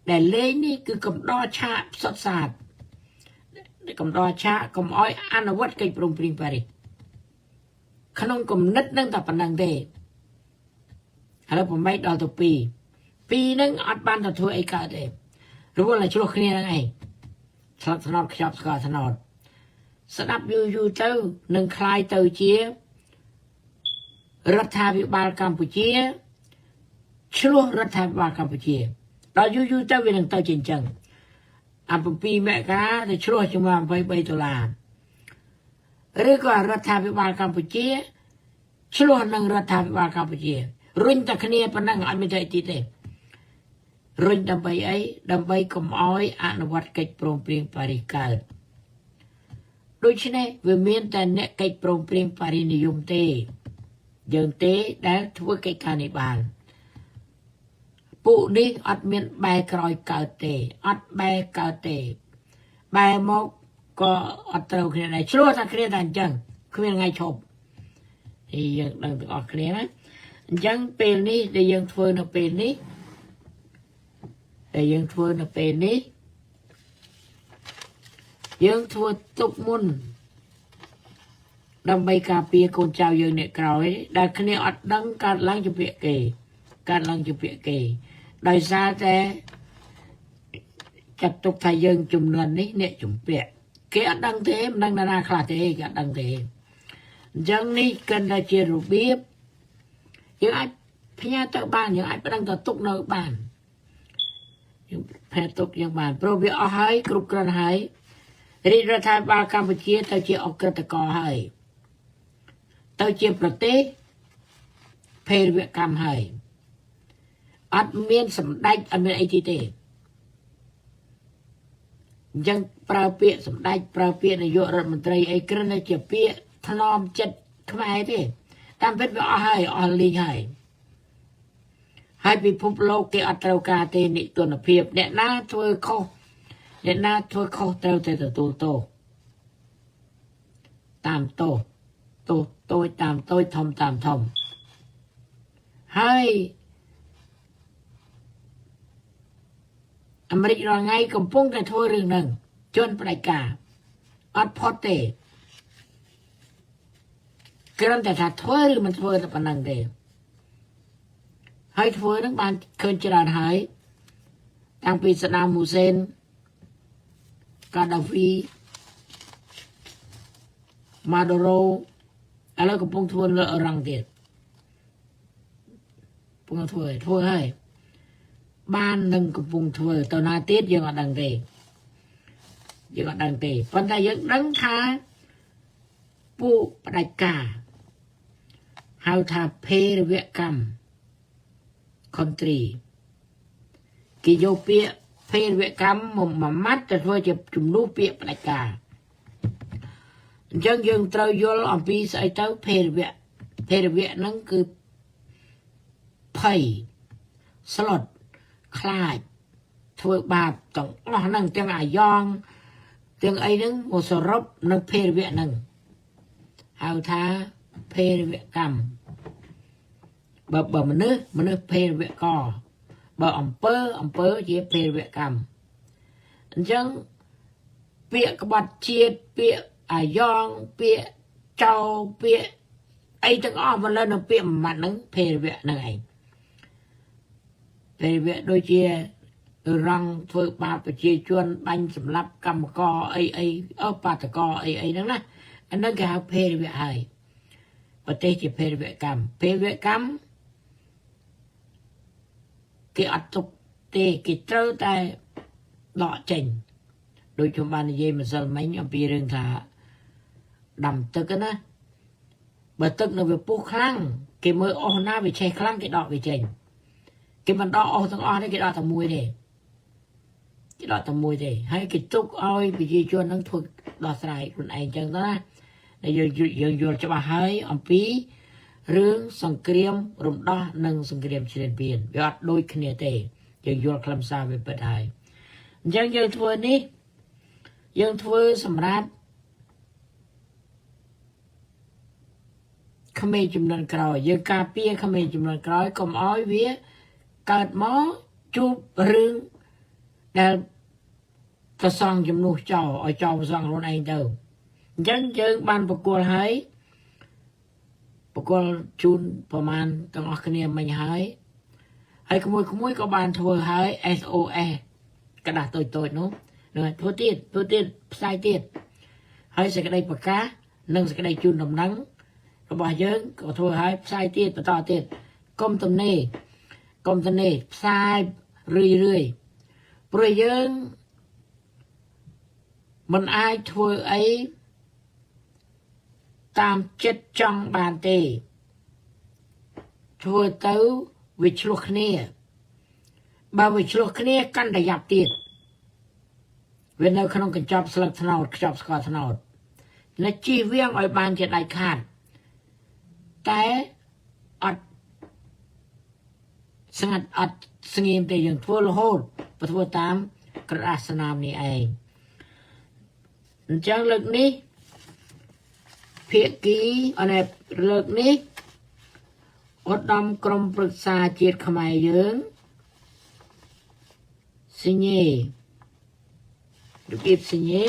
[SPEAKER 1] ដែលលេងនេះគឺកំដរឆាកផ្សត់សាទកំដរឆាកកុំអោយអនុវត្តកិច្ចព្រមព្រៀងប៉ារីសក្នុងគំនិតនឹងតែប៉ុណ្្នឹងទេឥឡូវបំបីដល់ទៅពីរនឹងអត់បានទៅធ្វើអីកើតទេរវល់តែឆ្លោះគ្នាហ្នឹងឯងឆ្លត់ថ្នត់ខ្ចប់ស្កថ្នត់ស្ដាប់យូរទៅនឹងคล้ายទៅជារដ្ឋាភិបាលកម្ពុជាឆ្លោះរដ្ឋាភិបាលកម្ពុជាដល់យូរទៅវានឹងទៅជាអញ្ចឹងអា7មករាទៅឆ្លោះជាមួយ$23ឬក៏រដ្ឋាភិបាលកម្ពុជាឆ្លោះនឹងរដ្ឋាភិបាលកម្ពុជារុញតែគ្នាប៉ុណ្ណឹងអត់មានតែទីទេរុញដើម្បីអីដើម្បីកុំអោយអនុវត្តកិច្ចព្រមព្រៀងប៉ារីសកើតដូច្នេះវាមានតែអ្នកកិច្ចព្រមព្រៀងប៉ារីសនិយមទេយើងទេដែលធ្វើកិច្ចការនេះបានពួកនេះអត់មានបែរក្រោយកើតទេអត់បែរកើតទេបែរមកក៏អត់ត្រូវគ្នាដែរឆ្លោះតែគ្នាតែអញ្ចឹងគ្មានថ្ងៃឈប់ហើយយើងដឹងទាំងអស់គ្នាណាអញ្ចឹងពេលនេះដែលយើងធ្វើនៅពេលនេះយើងធ្វើទុកមុនដើម្បីការពារកូនចៅយើងអ្នកក្រោយដែលគ្នាអត់ដឹងកើតឡើងជាពាក្យគេដោយសារតែចាត់ទុកថាយើងចំនួននេះអ្នកជំពាក់គេអត់ដឹងទេមិនដឹងណាខ្លះទេគេអត់ដឹងទេអញ្ចឹងនេះគិតថាជារបៀបយើងអាចផ្ញើទៅបានយើងអាចប្តឹងទៅទុកនៅបានយើងផ្ញើទុកយើងបានព្រោះវាអស់ហើយគ្រប់គ្រាន់ហើយរាជរដ្ឋាភិបាលកម្ពុជាទៅជាអក្រិតករហើយទៅជាប្រទេសភេរវកម្មហើយអត់មានសម្ដេចអត់មានអីទេអញ្ចឹងប្រើពាក្យសម្ដេចប្រើពាក្យនាយករដ្ឋមន្ត្រីអីគ្រាន់តែជាពាក្យថ្នមចិត្តខ្មែរទេតាមពិតវាអស់ហើយអស់លីងហើយពិភពលោកគេអត់ត្រូវការទេនិទានភាពអ្នកណាធ្វើខុសត្រូវតែទទួលទោសតាមទោសតូចតាមតូចធំតាមធំហើយអាមេរិករាល់ថ្ងៃកំពុងតែធ្វើរឿងហ្នឹងជន់ផ្ដាច់ការអត់ផុតទេគ្រាន់តែថាធ្វើឬមិនធ្វើតែប៉ុណ្ណឹងទេហើយធ្វើហ្នឹងបានឃើញច្រើនហើយតាំងពីសាដាមហ៊ូសេនកាដាហ្វីម៉ាដូរ៉ូឥឡូវកំពុងធ្វើលើអរ៉ង់ទៀតកំពុងធ្វើហើយបាននឹងកំពុងធ្វើទៅណាទៀតយើងអត់ដឹងទេប៉ុន្តែយើងដឹងថាពួកផ្ដាច់ការហៅថាភេរវកម្ម country គេយកពាក្យភេរវកម្មមួយម៉ាត់ទៅធ្វើជាជំនួសពាក្យផ្ដាច់ការអញ្ចឹងយើងត្រូវយល់អំពីស្អីទៅភេរវ เพรเวะนั่นคือไผ่สลดคลายធ្វើបាបទាំងអស់ហ្នឹងទាំងអាយ៉ងទាំងអីហ្នឹងមកសរុបនៅភេរវៈហ្នឹងហៅថាភេរវកម្មបើមនុស្សភេរវៈកបើអំពើជាភេរវកម្មអញ្ចឹងពាក្យក្បត់ជាតិពាក្យអាយ៉ងពាក្យចោពាក្យអីទាំងអស់មកលើនៅពាក្យមួយម៉ាត់ហ្នឹងភេរវៈហ្នឹងឯងភេរវៈដូចជារងធ្វើបាបប្រជាជនបាញ់សម្លាប់កម្មករអីបាតកោអីហ្នឹងណាអាហ្នឹងគេហៅភេរវៈហើយប្រទេសជាភេរវកម្មភេរវកម្មគេអត់ទុកទេគេត្រូវតែដកចេញដូចខ្ញុំបាននិយាយម្សិលមិញអំពីរឿងថាដាំទឹកណាបើទឹកនៅវាពុះខ្លាំងគេមើលអស់ណាវាឆេះខ្លាំងគេដកវាចេញគេមិនដកអស់ទាំងអស់ទេគេដកតែមួយទេគេដកតែមួយទេហើយគេទុកឲ្យប្រជាជននឹងធ្វើដោះស្រាយខ្លួនឯងចឹងទៅណាដែលយើងយល់ច្បាស់ហើយអំពីរឿងសង្គ្រាមរំដោះនិងសង្គ្រាមឈ្លានពានវាអត់ដូចគ្នាទេយើងយល់ខ្លឹមសារវាពិតហើយអញ្ចឹងយើងធ្វើនេះយើងធ្វើសម្រាប់ក្មេងចំនួនក្រោយយើងការពារក្មេងចំនួនក្រោយកុំឲ្យវាកើតមកជួបរឿងដែលប្រសងជំនួសចោលឲ្យចោលប្រសងខ្លួនឯងទៅអញ្ចឹងយើងបានបកគលហើយបកគលជូនប្រមាណទាំងអស់គ្នាមិញហើយក្មួយក៏បានធ្វើហើយ SOS กระดาษតូចនោះនឹងធ្វើទៀតផ្សាយទៀតហើយសេចក្តីប្រកាសនិងសេចក្តីជូនដំណឹងរបស់យើងក៏ធ្វើហើយផ្សាយទៀតបន្តទៀតកុំទំនេរផ្សាយរឿយព្រោះយើងមិនអាចធ្វើអីតាមចិត្តចង់បានទេធ្វើទៅវាឆ្លោះគ្នាបើវាឆ្លោះគ្នាកាន់តែយ៉ាប់ទៀតវានៅក្នុងកញ្ចប់ស្លឹកត្នោតខ្ចប់ស្ករត្នោតអ្នកជិះវៀងឲ្យបានជាដាច់ខាតតែអត់ស្ងាត់អត់ស្ងៀមទេយើងធ្វើរហូតបើធ្វើតាមក្រដាសស្នាមនេះឯងអញ្ចឹងលើកនេះភាគីលើកនេះឧត្តមក្រុមប្រឹក្សាជាតិខ្មែរយើងសញ្ញេរបៀបសញ្ញេ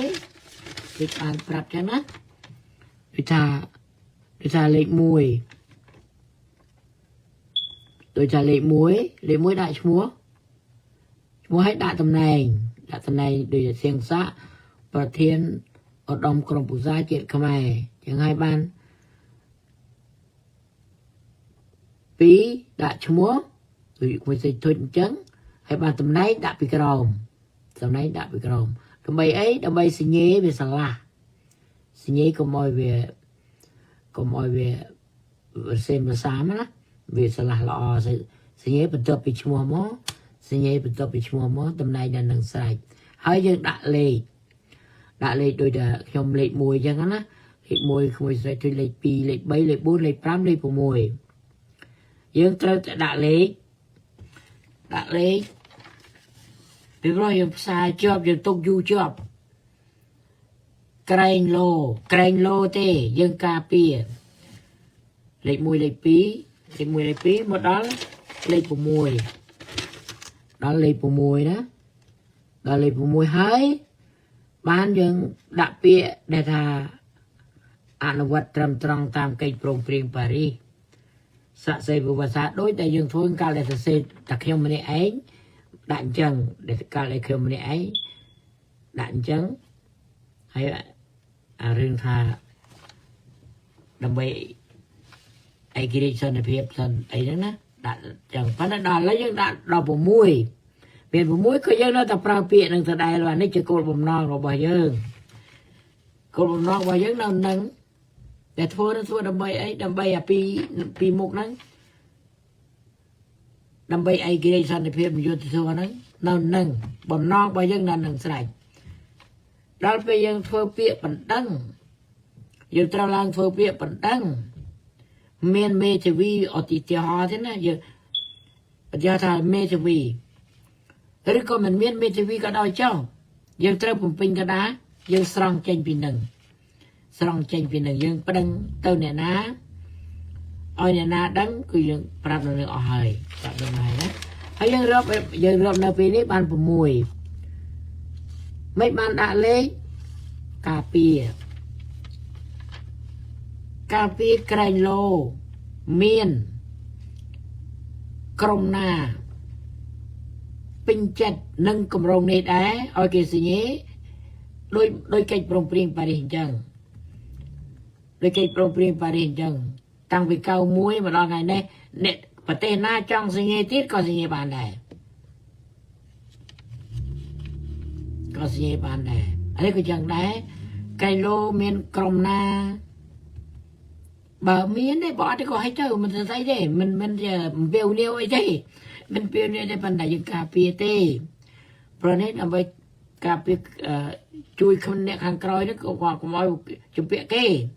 [SPEAKER 1] គេបានប្រាប់ចឹងណាគឺថាលេខ1ដូចថាលេខ1ដាក់ឈ្មោះឲ្យដាក់តំណែងដូចជាសៀងសាក់ប្រធានឧត្តមក្រុមប្រឹក្សាជាតិខ្មែរចឹងហើយបាន2ដាក់ឈ្មោះដូចមួយសេចធុញអញ្ចឹងហើយបានតំណែងដាក់ពីក្រោមដើម្បីអីដើម្បីសញ្ញេវាឆ្លាស់សញ្ញេកុំឲ្យវាសេមសាមណាវាឆ្លាស់ល្អសញ្ញេបន្ទាប់ពីឈ្មោះមកតំណែងដល់នឹងស្រេចហើយយើងដាក់លេខដូចតែខ្ញុំលេខ1អញ្ចឹងណាលេខ1ក្មួយស្រេចទៅលេខ2លេខ3លេខ4លេខ5លេខ6យើងត្រូវតែដាក់លេខពីព្រោះយើងផ្សាយជាប់យើងទុកយូរជាប់ក្រែងលោទេយើងការពារលេខ1លេខ2មកដល់លេខ6ណាដល់លេខ6ហើយបានយើងដាក់ពាក្យដែលថាអនុវត្តត្រឹមត្រូវតាមកិច្ចព្រមព្រៀងប៉ារីសស័ក្តិសិទ្ធិវិសាដូចតែយើងធ្វើកាលដែលសរសេរតែខ្ញុំម្នាក់ឯងដាក់អញ្ចឹងដែលកាលដែលខ្ញុំម្នាក់ឯងដាក់អញ្ចឹងហើយអារឿងថាដើម្បីឯករាជ្យសន្តិភាពអីហ្នឹងណាដាក់ចឹងប៉ុន្តែដល់ឥឡូវយើងដាក់ដល់6មាន6ក៏យើងនៅតែប្រើពាក្យនឹងដដែលនេះជាគោលបំណងរបស់យើងនៅនឹងតែធ្វើដើម្បីអីដើម្បីអាពីមុខហ្នឹងដើម្បីឯករាជ្យសន្តិភាពយុត្តិធម៌ហ្នឹងនៅនឹងបំណងរបស់យើងនៅនឹងស្រេចដល់ពេលយើងធ្វើពាក្យបណ្ដឹងយើងត្រូវឡើងធ្វើពាក្យបណ្ដឹង miền mê chữ vi ở tí tiêu hóa thế này giờ thà mê chữ vi rồi còn mình miền mê chữ vi có đôi cháu giờ trâu bùn pin cái đá giờ song chênh pin đừng song chênh pin đừng giờ bắt đăng tao nè ná ôi nè ná đắng cứ giờ bắt đầu ở hơi bắt đầu này đó hay giờ rộp nợ pin ấy ban bùn mùi mấy ban đã lấy cà phê cây lô miên crom na pin chặt nâng cầm rồng này đá ở kia gì nhé đôi cây prong pring Paris chân đôi cây prong pring Paris chân tăng vì cao muối mà lo ngày nay nè và tên na trong gì nhé tiết có gì nhé bạn này có gì nhé bạn này ở đây cái chân đấy cây lô miên crom na bà miếng đấy bỏ đi có hay chơi mình thấy đấy mình giờ bèo nêu ấy đấy mình bèo nêu đây phần đại dương cà phê tê rồi nên là với cà phê chui không nè hàng còi đó có mọi chụp bẹ kê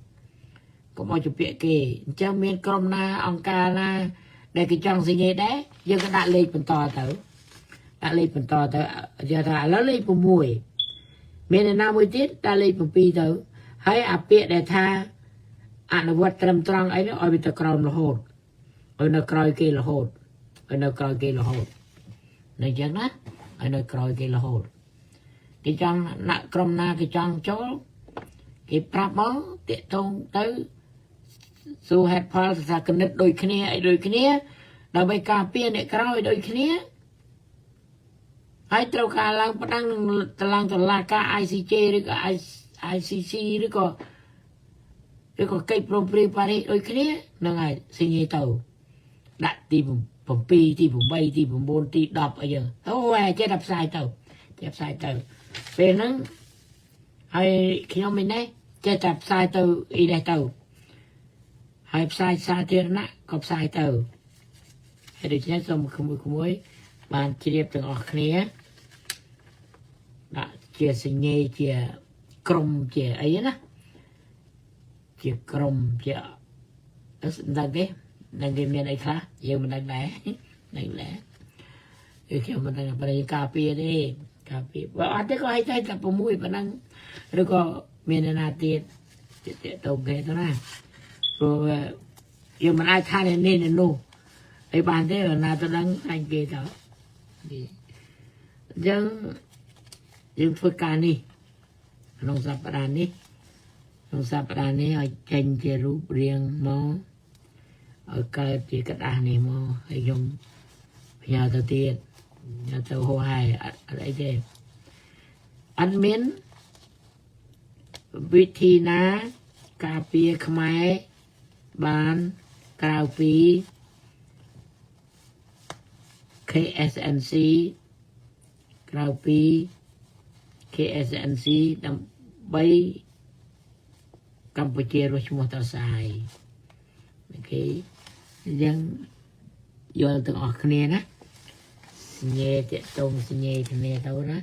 [SPEAKER 1] có mọi chụp bẹ kê cho miếng crom na ông ca na để cái trong gì nghe đấy giờ cái đại lên phần to tới giờ thà lớn lên phần mùi miếng này 50 tiết đại lên phần pi tới hãy áp bẹ để tha anh vật trầm trăng ấy nó ở bên tây cào là hột ở nơi cào kia là hột này chẳng đó ở nơi cào kia là hột cái trăng nặng crom na cái trăng chó cái prap máu tiệt thông tới su hạt phal sa cân đất đôi kia đào bay cà phê này cào đôi kia hai trâu cà lang bắt đang là ca ICC rồi cả ICC rồi có rồi có cây prong pring Paris đôi kia nó ngày sinh nhật tàu đặt tìm phòng pi tìm phòng bay tìm phòng bồn tìm đập ở giờ thôi chết đập sai tàu về nó hay khi ông mình đấy chết đập sai tàu ý đây tàu hay sai tiền nè có sai tàu hay được chết xong không mới bạn chỉ đẹp từng ở kia đã chia sinh nhật chia crom chia ấy nè chia crom chia đang cái miền này khác giờ mình đang lẽ khi mình đang bày cà phê đi cà phê và anh thấy có hay chơi tập mùi và đang rồi có miền này tiền tổng cái đó nè rồi giờ mình ai thay nên nô cái bàn thế là nào tôi đang anh kia đó dân phơi cà đi nông sản này ở trên chế rú riêng mò ở cái chỉ cái đàn này mò hay dùng nhà đầu tiên nhà tàu hồ hải ở đây thế ăn miến vị thi ná cà phê khmai bán cà phê KSNC cà phê KSNC đâm bay Campuchia rồi chúng ta xài cái dân vô từng ở kia đó nghe chạy tông nghe đâu đó